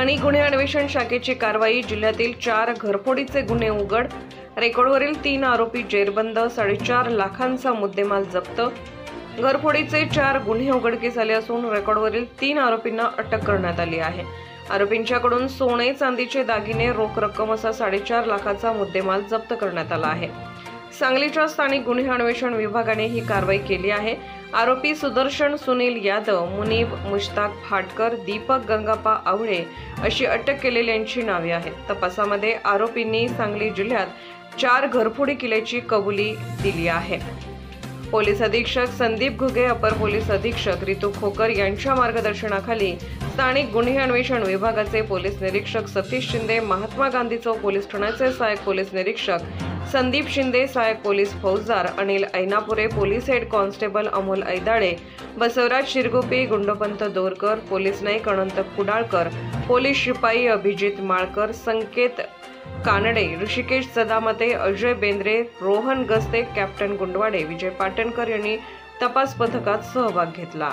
स्थानिक गुन्हे अन्वेषण शाखेची कारवाई। जिल्ह्यातील 4 घरफोडीचे गुन्हे उघड। रेकॉर्डवरील 3 आरोपी जेरबंद। 4.5 लाखांचा मुद्देमाल जप्त। घरफोडीचे 4 गुन्हे उघडकीस आले असून रेकॉर्डवरील 3 आरोपींना अटक करण्यात आली आहे। आरोपींच्याकडून सोने चांदीचे दागिने, रोख रक्कम असा 4.5 लाखाचा मुद्देमाल जप्त करण्यात आला आहे। सांगलीच्या स्थानिक गुन्हे अन्वेषण विभागाने ही कारवाई केली आहे। आरोपी सुदर्शन सुनील यादव, मुनीब मुश्ताक फाटकर, दीपक गंगापा आवळे अशी अटक केलेल्यांची नावे आहेत। तपासामध्ये आरोपींनी सांगली जिल्ह्यात 4 घरफोडी केल्याची कबुली दिली आहे। पोलीस अधीक्षक संदीप घुगे, अपर पोलीस अधीक्षक रितू खोकर यांच्या मार्गदर्शनाखाली स्थानिक गुन्हे अन्वेषण विभागाचे पोलीस निरीक्षक सतीश शिंदे, महात्मा गांधी चौक पोलीस ठाण्याचे सहाय्यक पोलीस निरीक्षक संदीप शिंदे, सहाय्यक पोलीस फौजदार Anil Ainapure, police head constable Amol Aidale, Basavaraj Shirgopi, Gundpant Dorkar, police Naik Anant Kudalkar, police शिपाई अभिजित माळकर, संकेत कानडे, ऋषिकेश सदामते, अजय बेंद्रे, रोहन गस्ते, कॅप्टन गुंडवाडे, विजय पाटणकर यांनी तपास पथकात सहभाग घेतला।